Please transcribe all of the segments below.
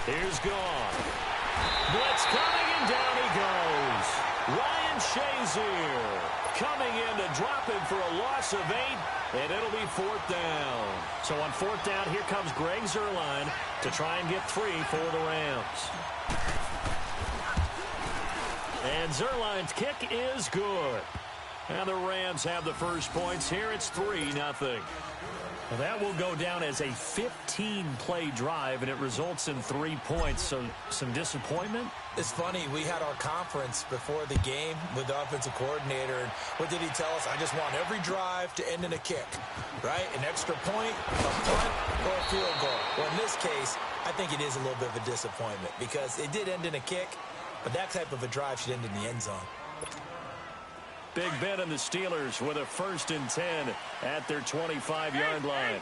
Here's gone. Blitz coming, and down he goes. Ryan Shazier coming in to drop him for a loss of 8, and it'll be 4th down. So on 4th down, here comes Greg Zuerlein to try and get 3 for the Rams. And Zuerlein's kick is good. And the Rams have the first points here. It's 3-0. Well, that will go down as a 15-play drive, and it results in 3 points. So some disappointment? It's funny. We had our conference before the game with the offensive coordinator. And what did he tell us? I just want every drive to end in a kick, right? An extra point, a punt, or a field goal. Well, in this case, I think it is a little bit of a disappointment because it did end in a kick, but that type of a drive should end in the end zone. Big Ben and the Steelers with a 1st and 10 at their 25-yard line.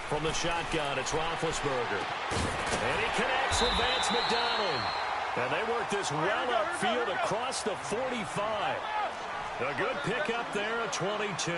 From the shotgun, it's Roethlisberger. And he connects with Vance McDonald. And they work this well upfield across the 45. A good pickup there at 22.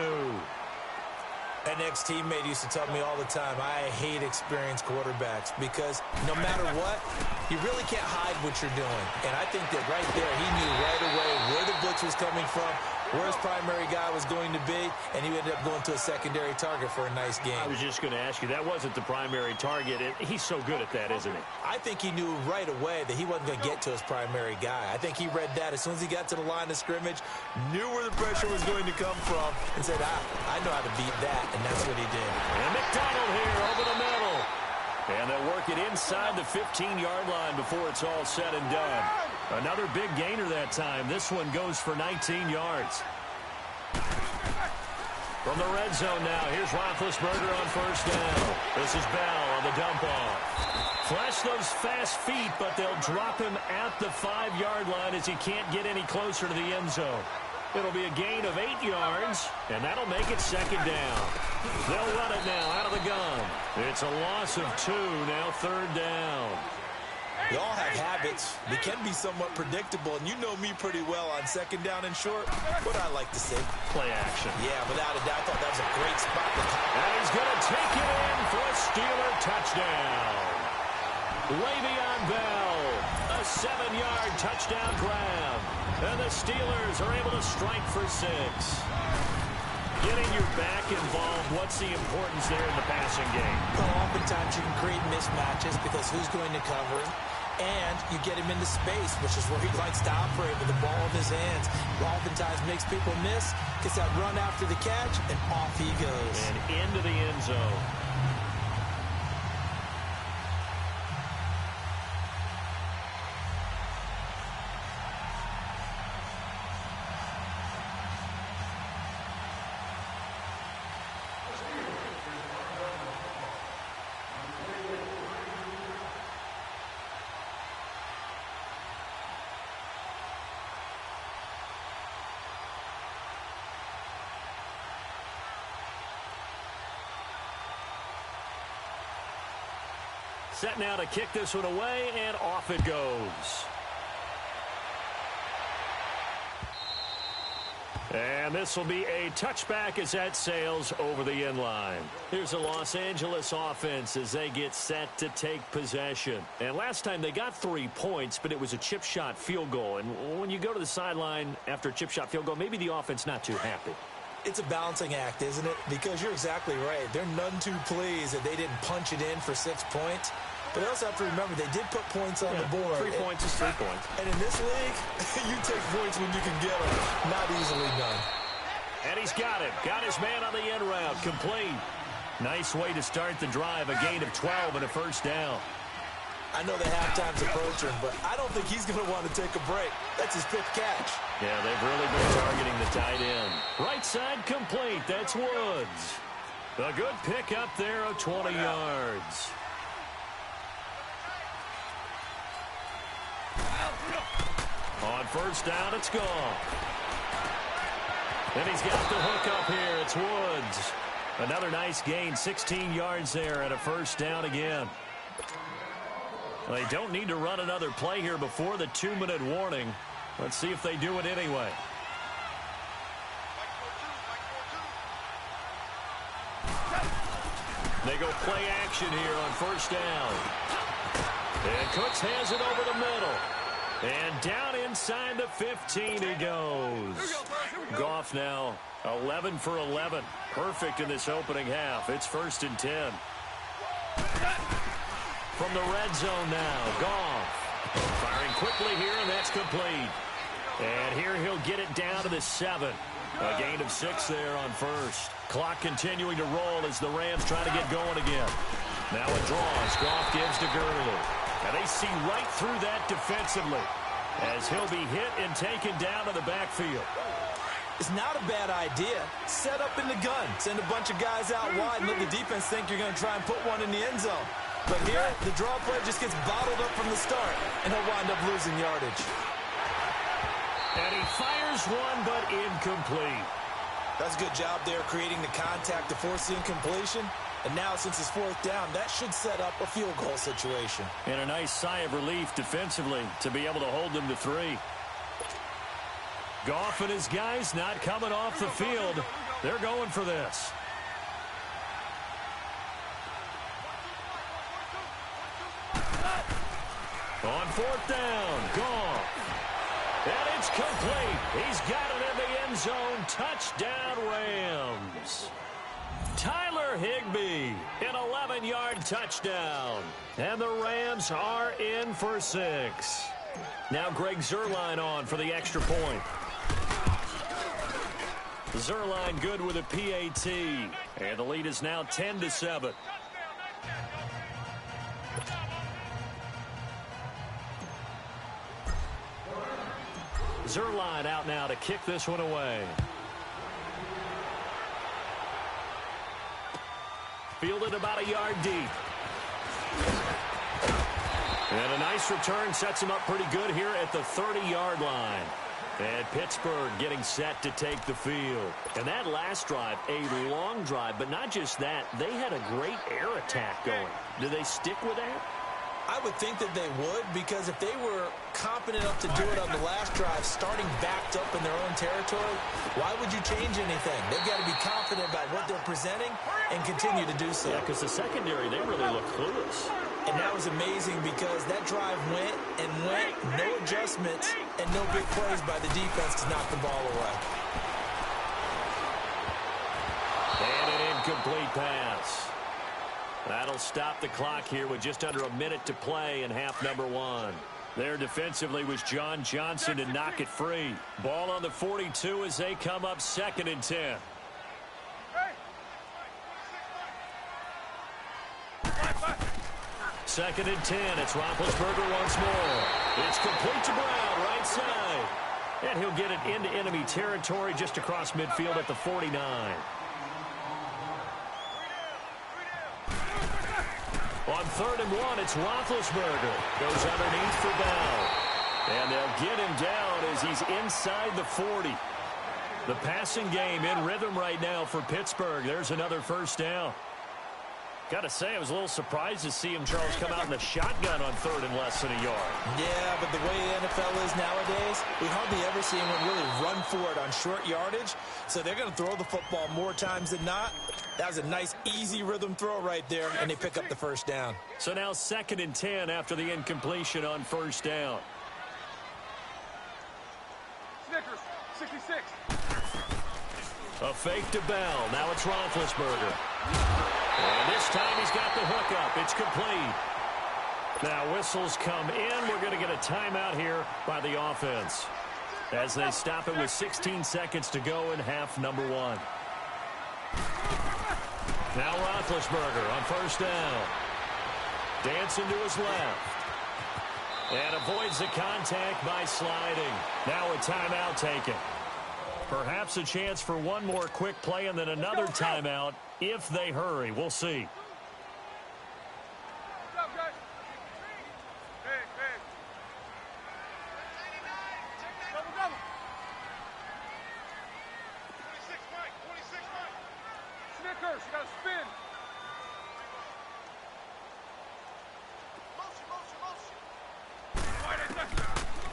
An ex-teammate used to tell me all the time, I hate experienced quarterbacks because no matter what, you really can't hide what you're doing. And I think that right there, he knew right away where the blitz was coming from, where his primary guy was going to be, and he ended up going to a secondary target for a nice game. I was just going to ask you, that wasn't the primary target. He's so good at that, isn't he? I think he knew right away that he wasn't going to get to his primary guy. I think he read that as soon as he got to the line of scrimmage, knew where the pressure was going to come from, and said, I know how to beat that, and that's what he did. And McDonald here over the middle. And they'll work it inside the 15-yard line before it's all said and done. Another big gainer that time. This one goes for 19 yards. From the red zone now, here's Roethlisberger on 1st down. This is Bell on the dump-off. Flash those fast feet, but they'll drop him at the 5-yard line as he can't get any closer to the end zone. It'll be a gain of 8 yards, and that'll make it 2nd down. They'll run it now out of the gun. It's a loss of 2, now 3rd down. We all have habits. They can be somewhat predictable, and you know me pretty well on 2nd down and short. What I like to say? Play action. Yeah, without a doubt, I thought that was a great spot. And he's going to take it in for a Steeler touchdown. Le'Veon Bell, a 7-yard touchdown grab. And the Steelers are able to strike for 6. Getting your back involved, what's the importance there in the passing game? Well, oftentimes you can create mismatches because who's going to cover him? And you get him into space, which is where he likes to operate with the ball in his hands. Oftentimes makes people miss, gets that run after the catch, and off he goes. And into the end zone. Set now to kick this one away, and off it goes. And this will be a touchback as that sails over the end line. Here's a Los Angeles offense as they get set to take possession. And last time they got 3 points, but it was a chip shot field goal. And when you go to the sideline after a chip shot field goal, maybe the offense not too happy. It's a balancing act, isn't it? Because you're exactly right. They're none too pleased that they didn't punch it in for 6 points. But they also have to remember they did put points on the board. 3 points is 3 points. And in this league, you take points when you can get them. Not easily done. And he's got it. Got his man on the end route. Complete. Nice way to start the drive. A gain of 12 and a 1st down. I know the halftime's approaching, but I don't think he's going to want to take a break. That's his 5th catch. Yeah, they've really been targeting the tight end. Right side complete. That's Woods. A good pickup there of 20 yards. On 1st down, it's gone. And he's got the hook up here. It's Woods. Another nice gain, 16 yards there and a 1st down again. Well, they don't need to run another play here before the 2-minute warning. Let's see if they do it anyway. They go play action here on first down. And Cooks has it over the middle. And down inside the 15 he goes. Goff now 11 for 11. Perfect in this opening half. It's 1st and 10. From the red zone now, Goff. Firing quickly here, and that's complete. And here he'll get it down to the 7. A gain of 6 there on first. Clock continuing to roll as the Rams try to get going again. Now it draws. Goff gives to Gurley. And they see right through that defensively as he'll be hit and taken down to the backfield. It's not a bad idea. Set up in the gun. Send a bunch of guys out wide and let the defense think you're going to try and put one in the end zone. But here, the draw play just gets bottled up from the start, and he'll wind up losing yardage. And he fires one, but incomplete. That's a good job there creating the contact to force the incompletion. And now, since it's 4th down, that should set up a field goal situation. And a nice sigh of relief defensively to be able to hold them to 3. Goff and his guys not coming off the field. They're going for this. On 4th down, Goff. And it's complete. He's got it in the end zone. Touchdown, Rams. Tyler Higbee, an 11-yard touchdown. And the Rams are in for 6. Now Greg Zuerlein on for the extra point. Zuerlein good with a PAT. And the lead is now 10-7. Zuerlein out now to kick this one away. Fielded about a yard deep. And a nice return sets him up pretty good here at the 30-yard line. And Pittsburgh getting set to take the field. And that last drive, a long drive, but not just that. They had a great air attack going. Do they stick with that? I would think that they would, because if they were competent enough to do it on the last drive, starting backed up in their own territory, why would you change anything? They've got to be confident about what they're presenting and continue to do so. Yeah, because the secondary, they really look clueless. And that was amazing because that drive went and went, no adjustments, and no big plays by the defense to knock the ball away. And an incomplete pass. That'll stop the clock here with just under a minute to play in half number 1. There defensively was John Johnson to knock it free. Ball on the 42 as they come up 2nd and 10. Second and 10. It's Roethlisberger once more. It's complete to Brown, right side. And he'll get it into enemy territory just across midfield at the 49. On 3rd and 1, it's Roethlisberger. Goes underneath for Bell. And they'll get him down as he's inside the 40. The passing game in rhythm right now for Pittsburgh. There's another 1st down. Got to say, I was a little surprised to see him, Charles, come out in the shotgun on 3rd and less than a yard. Yeah, but the way the NFL is nowadays, we hardly ever see anyone really run for it on short yardage. So they're going to throw the football more times than not. That was a nice, easy rhythm throw right there, and they pick up the 1st down. So now 2nd and 10 after the incompletion on 1st down. Snickers, 66. A fake to Bell. Now it's Roethlisberger. And this time he's got the hook up. It's complete. Now whistles come in. We're going to get a timeout here by the offense as they stop it with 16 seconds to go in half number 1. Now Roethlisberger on 1st down. Dancing to his left. And avoids the contact by sliding. Now a timeout taken. Perhaps a chance for one more quick play and then another timeout if they hurry. We'll see. Snickers, you gotta spin.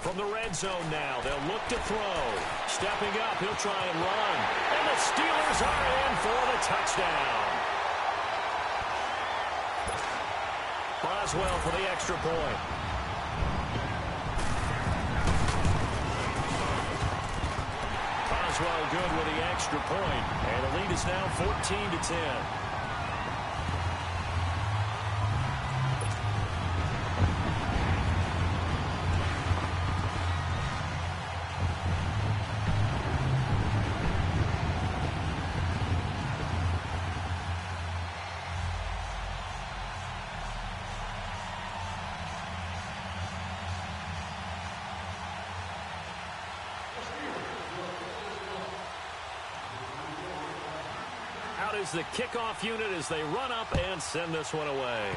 From the red zone now, they'll look to throw. Stepping up, he'll try and run. And the Steelers are in for the touchdown. Boswell for the extra point. Boswell good with the extra point, and the lead is now 14-10. Out is the kickoff unit as they run up and send this one away.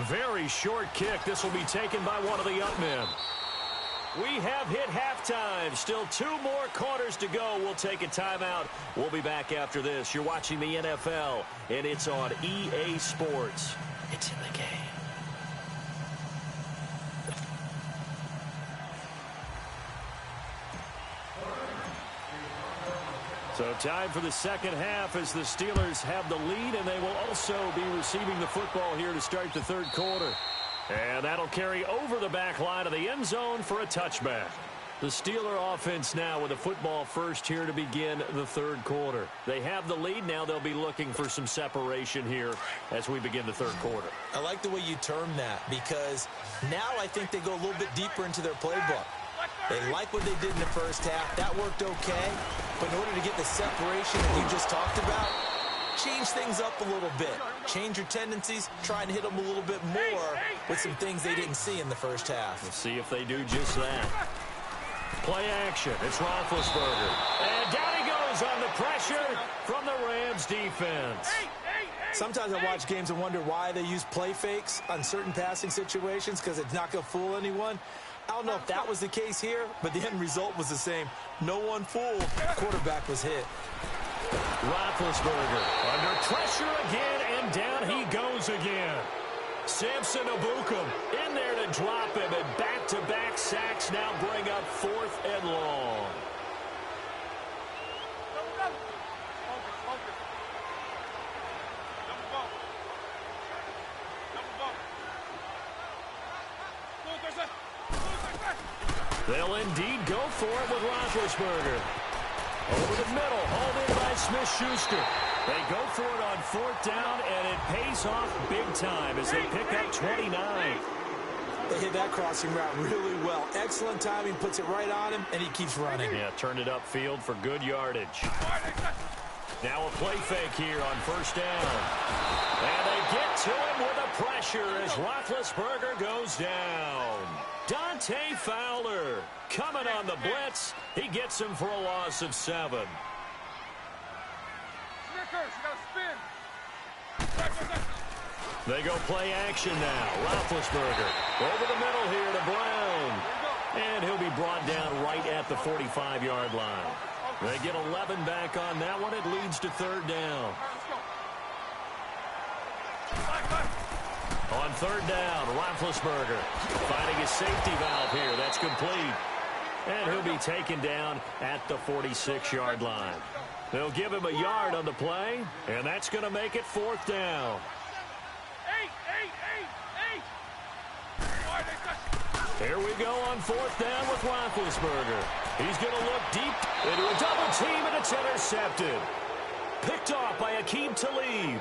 Very short kick. This will be taken by one of the up men. We have hit halftime. Still 2 more quarters to go. We'll take a timeout. We'll be back after this. You're watching the NFL, and it's on EA Sports. It's in the game. So time for the second half as the Steelers have the lead, and they will also be receiving the football here to start the third quarter. And that'll carry over the back line of the end zone for a touchback. The Steeler offense now with the football first here to begin the third quarter. They have the lead. Now they'll be looking for some separation here as we begin the third quarter. I like the way you term that because now I think they go a little bit deeper into their playbook. They like what they did in the first half. That worked okay. But in order to get the separation that you just talked about, change things up a little bit. Change your tendencies. Try and hit them a little bit more with some things they didn't see in the first half. Let's see if they do just that. Play action. It's Roethlisberger. And down he goes on the pressure from the Rams defense. Sometimes I watch games and wonder why they use play fakes on certain passing situations because it's not going to fool anyone. I don't know if that was the case here, but the end result was the same. No one fooled. Quarterback was hit. Roethlisberger under pressure again, and down he goes again. Samson Abukum in there to drop him, and back-to-back sacks now bring up 4th and long. They'll indeed go for it with Roethlisberger. Over the middle, hauled in by Smith-Schuster. They go for it on 4th down, and it pays off big time as they pick up 29. They hit that crossing route really well. Excellent timing, puts it right on him, and he keeps running. Yeah, turned it upfield for good yardage. Now a play fake here on 1st down. And they get to him with the pressure as Roethlisberger goes down. Dante Fowler coming on the blitz. He gets him for a loss of 7. Snickers, you gotta spin. They go play action now. Roethlisberger over the middle here to Brown. And he'll be brought down right at the 45-yard line. They get 11 back on that one. It leads to 3rd down. On 3rd down, Roethlisberger finding his safety valve here. That's complete. And he'll be taken down at the 46-yard line. They'll give him a yard on the play, and that's going to make it 4th down. Here we go on 4th down with Roethlisberger. He's going to look deep into a double team, and it's intercepted. Picked off by Akeem Talib.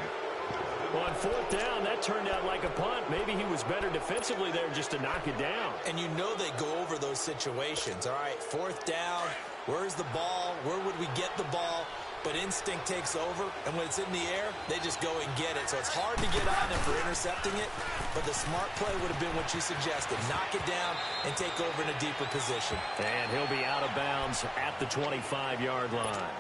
On 4th down, that turned out like a punt. Maybe he was better defensively there just to knock it down. And you know they go over those situations. All right, 4th down, where's the ball? Where would we get the ball? But instinct takes over, and when it's in the air, they just go and get it. So it's hard to get on them for intercepting it, but the smart play would have been what you suggested. Knock it down and take over in a deeper position. And he'll be out of bounds at the 25-yard line.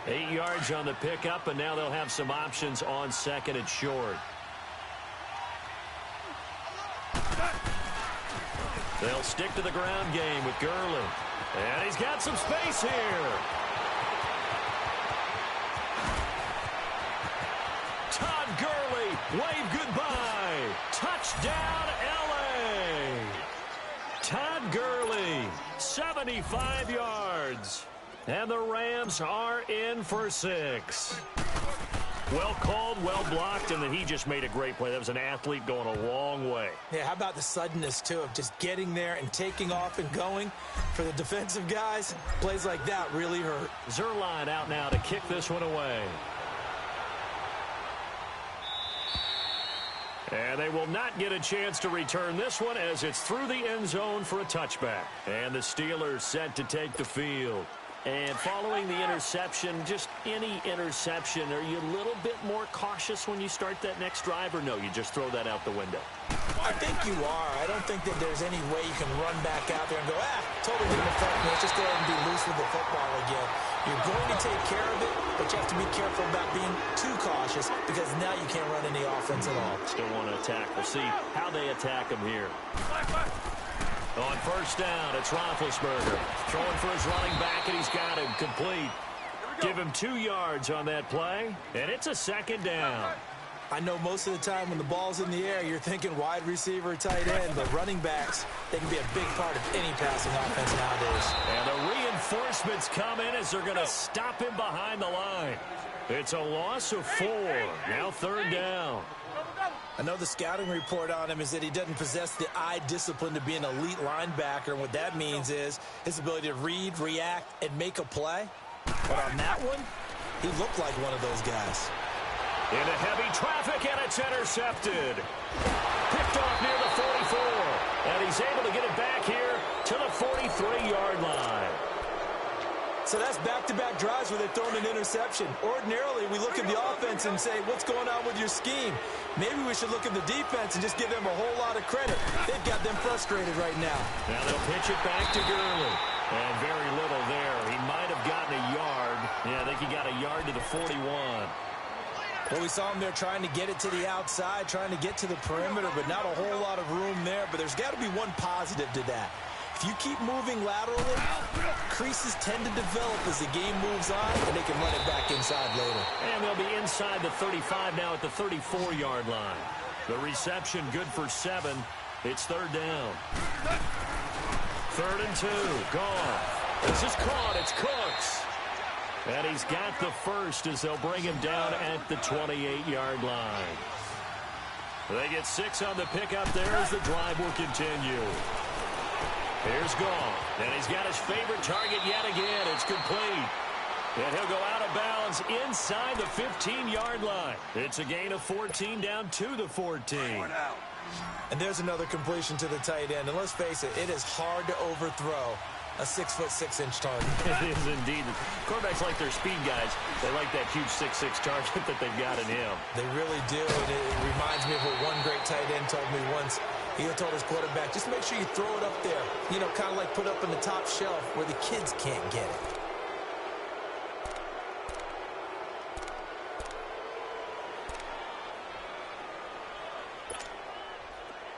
8 yards on the pickup, and now they'll have some options on 2nd and short. They'll stick to the ground game with Gurley. And he's got some space here. Todd Gurley, wave goodbye. Touchdown, L.A. Todd Gurley, 75 yards. And the Rams are in for 6. Well called, well blocked, and then he just made a great play. That was an athlete going a long way. Yeah, how about the suddenness, too, of just getting there and taking off and going? For the defensive guys, plays like that really hurt. Zerline out now to kick this one away. And they will not get a chance to return this one as it's through the end zone for a touchback. And the Steelers set to take the field. And following the interception, just any interception, are you a little bit more cautious when you start that next drive, or no, you just throw that out the window? I think you are. I don't think that there's any way you can run back out there and go, totally didn't affect me. Let's just go ahead and be loose with the football again. You're going to take care of it, but you have to be careful about being too cautious because now you can't run any offense at all. Still want to attack. We'll see how they attack him here. On first down, it's Roethlisberger. Throwing for his running back, and he's got him complete. Give him 2 yards on that play, and it's a second down. I know most of the time when the ball's in the air, you're thinking wide receiver, tight end, but running backs, they can be a big part of any passing offense nowadays. And the reinforcements come in as they're going to stop him behind the line. It's a loss of 4. Now third down. I know the scouting report on him is that he doesn't possess the eye discipline to be an elite linebacker, and what that means is his ability to read, react, and make a play. But on that one, he looked like one of those guys. Into heavy traffic, and it's intercepted. Picked off near the 44, and he's able to get it back here to the 43-yard line. So that's back-to-back drives where they've thrown an interception. Ordinarily, we look at the offense and say, what's going on with your scheme? Maybe we should look at the defense and just give them a whole lot of credit. They've got them frustrated right now. Now they'll pitch it back to Gurley. And very little there. He might have gotten a yard. Yeah, I think he got a yard to the 41. Well, we saw him there trying to get it to the outside, trying to get to the perimeter, but not a whole lot of room there. But there's got to be one positive to that. If you keep moving laterally, creases tend to develop as the game moves on, and they can run it back inside later. And they'll be inside the 35 now at the 34-yard line. The reception good for 7. It's third down. 3rd and 2. Gone. This is caught. It's Cooks. And he's got the first as they'll bring him down at the 28-yard line. They get 6 on the pickup there as the drive will continue. Here's Goff, and he's got his favorite target yet again. It's complete. And he'll go out of bounds inside the 15-yard line. It's a gain of 14 down to the 14. And there's another completion to the tight end. And let's face it, it is hard to overthrow a 6'6" target. It is indeed. Quarterbacks like their speed guys. They like that huge 6'6" target that they've got in him. They really do. And it reminds me of what one great tight end told me once. He told his quarterback, just make sure you throw it up there. You know, kind of like put up in the top shelf where the kids can't get it.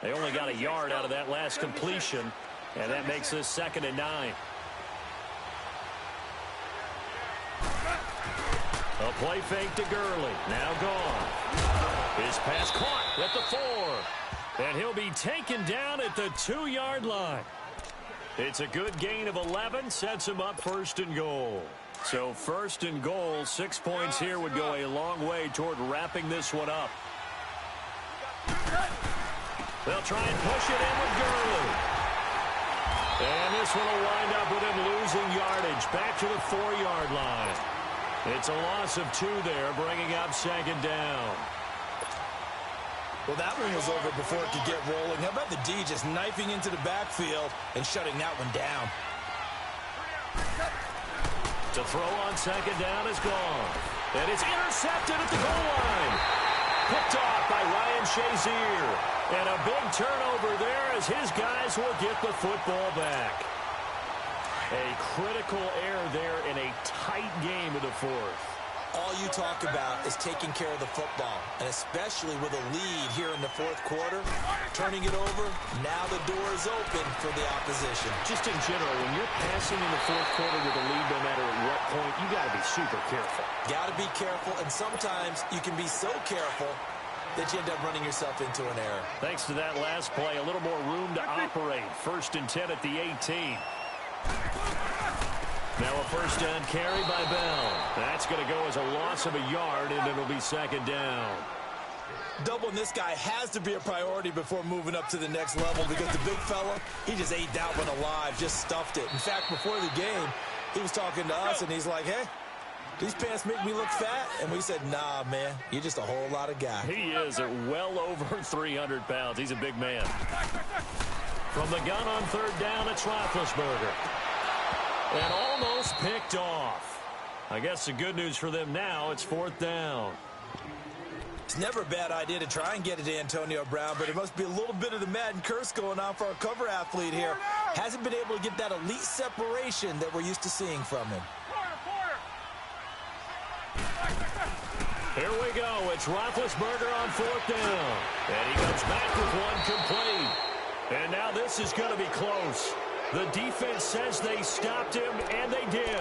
They only got a yard out of that last completion, and that makes this 2nd and 9. A play fake to Gurley. Now gone. His pass caught at the 4. And he'll be taken down at the 2-yard line. It's a good gain of 11. Sets him up 1st and goal. So 1st and goal, 6 points here would go a long way toward wrapping this one up. They'll try and push it in with Gurley. And this one will wind up with him losing yardage back to the 4-yard line. It's a loss of 2 there, bringing up 2nd down. Well, that one was over before it could get rolling. How about the D just knifing into the backfield and shutting that one down? To throw on 2nd down is gone. And it's intercepted at the goal line. Picked off by Ryan Shazier. And a big turnover there as his guys will get the football back. A critical error there in a tight game of the 4th. All you talk about is taking care of the football, and especially with a lead here in the 4th quarter, turning it over, now the door is open for the opposition. Just in general, when you're passing in the 4th quarter with a lead, no matter at what point, you got to be super careful. Got to be careful, and sometimes you can be so careful that you end up running yourself into an error. Thanks to that last play, a little more room to operate. 1st and 10 at the 18. Now a first down carry by Bell. That's going to go as a loss of a yard, and it'll be second down. Doubling this guy has to be a priority before moving up to the next level because the big fella, he just ate that one alive, just stuffed it. In fact, before the game, he was talking to us, and he's like, hey, these pants make me look fat. And we said, nah, man, you're just a whole lot of guy. He is at well over 300 pounds. He's a big man. From the gun on third down, it's Roethlisberger. And almost picked off. I guess the good news for them now, it's fourth down. It's never a bad idea to try and get it to Antonio Brown, but it must be a little bit of the Madden curse going on for our cover athlete here. Hasn't been able to get that elite separation that we're used to seeing from him. Here we go. It's Roethlisberger on fourth down. And he comes back with one complete. And now this is going to be close. The defense says they stopped him, and they did.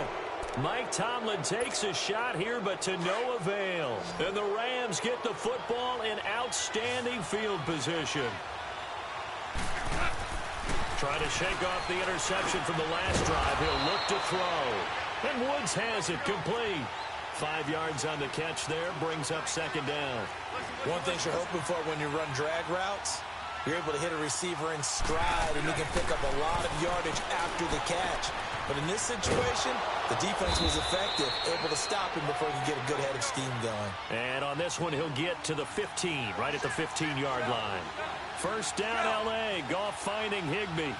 Mike Tomlin takes a shot here, but to no avail. And the Rams get the football in outstanding field position. Trying to shake off the interception from the last drive. He'll look to throw. And Woods has it complete. 5 yards on the catch there, brings up second down. One thing you're hoping for when you run drag routes, you're able to hit a receiver in stride, and you can pick up a lot of yardage after the catch. But in this situation, the defense was effective, able to stop him before he could get a good head of steam going. And on this one, he'll get to the 15, right at the 15-yard line. First down, L.A. Goff finding Higbee.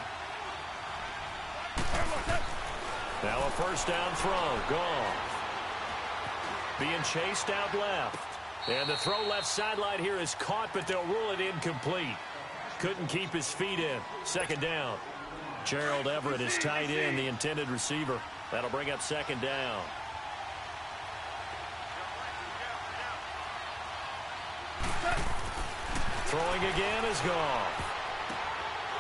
Now a first down throw. Goff being chased out left. And the throw left sideline here is caught, but they'll rule it incomplete. Couldn't keep his feet in. Second down. Gerald Everett is tight end, the intended receiver. That'll bring up second down. Throwing again is Goff.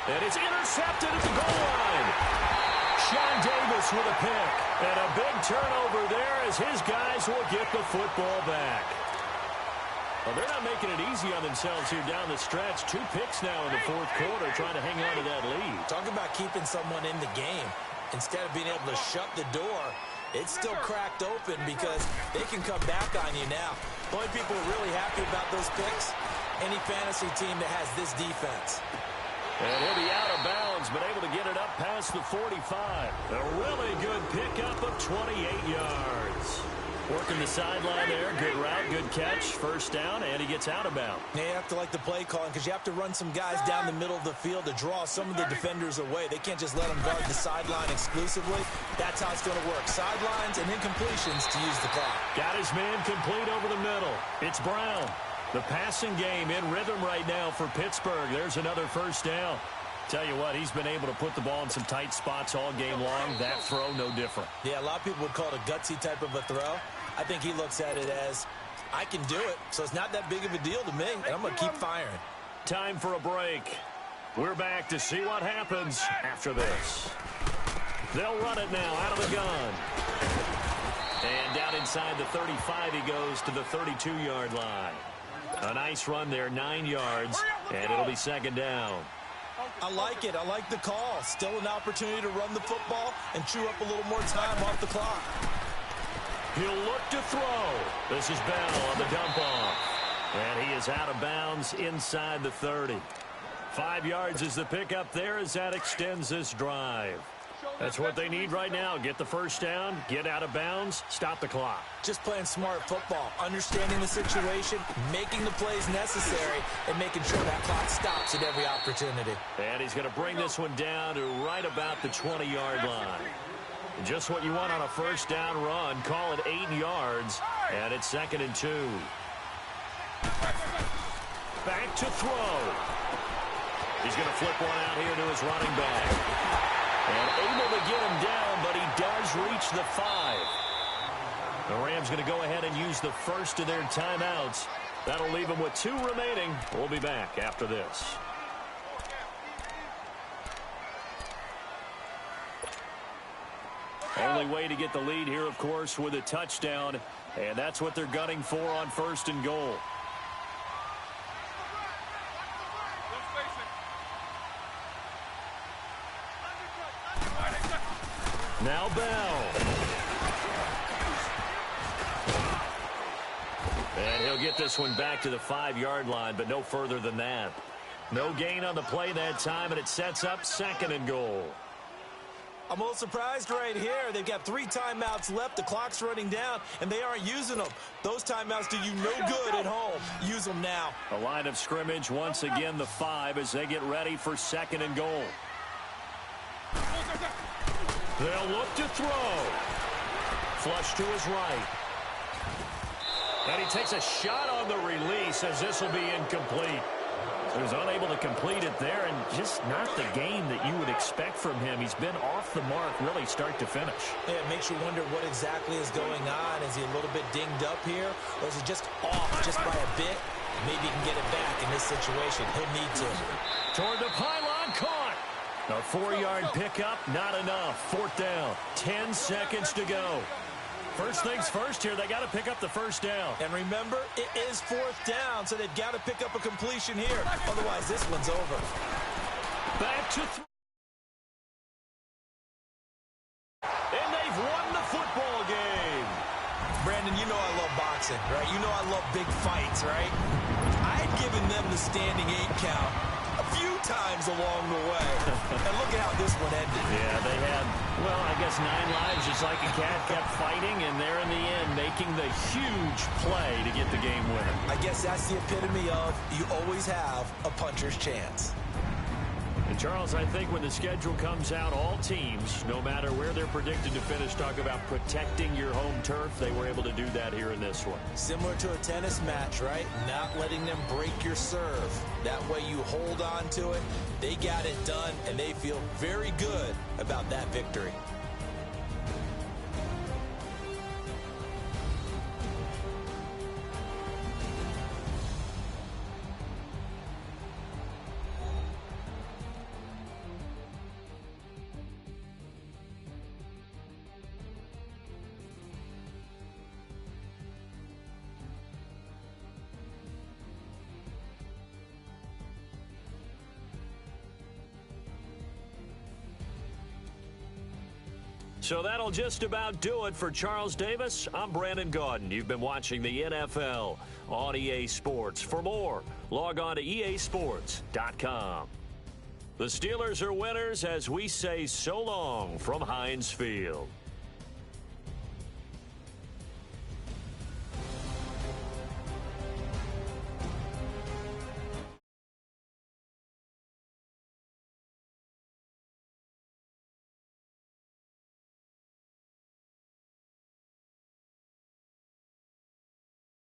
And it's intercepted at the goal line. Sean Davis with a pick. And a big turnover there as his guys will get the football back. Well, they're not making it easy on themselves here down the stretch. 2 picks now in the fourth quarter, trying to hang on to that lead. Talk about keeping someone in the game. Instead of being able to shut the door, it's still cracked open because they can come back on you now. The only people really happy about those picks, any fantasy team that has this defense. And he'll be out of bounds, but able to get it up past the 45. A really good pickup of 28 yards. Working the sideline there. Good route, good catch. First down, and he gets out of bounds. Yeah, you have to like the play calling because you have to run some guys down the middle of the field to draw some of the defenders away. They can't just let them guard the sideline exclusively. That's how it's going to work. Sidelines and incompletions to use the clock. Got his man complete over the middle. It's Brown. The passing game in rhythm right now for Pittsburgh. There's another first down. Tell you what, he's been able to put the ball in some tight spots all game long. That throw, no different. Yeah, a lot of people would call it a gutsy type of a throw. I think he looks at it as, I can do it, so it's not that big of a deal to me, and I'm going to keep firing. Time for a break. We're back to see what happens after this. They'll run it now out of the gun. And down inside the 35, he goes to the 32-yard line. A nice run there, 9 yards, and it'll be second down. I like it. I like the call. Still an opportunity to run the football and chew up a little more time off the clock. He'll look to throw. This is Bell on the dump off. And he is out of bounds inside the 30. 5 yards is the pickup there as that extends this drive. That's what they need right now. Get the first down, get out of bounds, stop the clock. Just playing smart football, understanding the situation, making the plays necessary, and making sure that clock stops at every opportunity. And he's going to bring this one down to right about the 20-yard line. Just what you want on a first down run. Call it 8 yards, and it's 2nd and 2. Back to throw. He's going to flip one out here to his running back. And able to get him down, but he does reach the 5. The Rams going to go ahead and use the first of their timeouts. That'll leave them with 2 remaining. We'll be back after this. Only way to get the lead here, of course, with a touchdown. And that's what they're gunning for on 1st and goal. Now Bell. They'll get this one back to the 5-yard line, but no further than that. No gain on the play that time, and it sets up 2nd and goal. I'm a little surprised right here. They've got 3 timeouts left. The clock's running down, and they aren't using them. Those timeouts do you no good at home. Use them now. The line of scrimmage, once again, the 5 as they get ready for 2nd and goal. They'll look to throw. Flush to his right. And he takes a shot on the release as this will be incomplete. He was unable to complete it there, and just not the game that you would expect from him. He's been off the mark really start to finish. Yeah, it makes you wonder what exactly is going on. Is he a little bit dinged up here, or is he just off just by a bit? Maybe he can get it back in this situation. He'll need to. Toward the pylon, caught. A 4-yard pickup, not enough. 4th down, 10 seconds to go. First things first here, they got to pick up the 1st down. And remember, it is 4th down, so they've got to pick up a completion here. Otherwise, this one's over. Back to and they've won the football game. Brandon, you know I love boxing, right? You know I love big fights, right? I had given them the standing 8 count a few times along the way. And look at how this one ended. Yeah, they had, well, I guess 9 lives, just like a cat, kept fighting, and they're in the end making the huge play to get the game winner. I guess that's the epitome of you always have a puncher's chance. And Charles, I think when the schedule comes out, all teams, no matter where they're predicted to finish, talk about protecting your home turf. They were able to do that here in this one. Similar to a tennis match, right? Not letting them break your serve. That way you hold on to it. They got it done, and they feel very good about that victory. So that'll just about do it for Charles Davis. I'm Brandon Gaudin. You've been watching the NFL on EA Sports. For more, log on to easports.com. The Steelers are winners as we say so long from Heinz Field.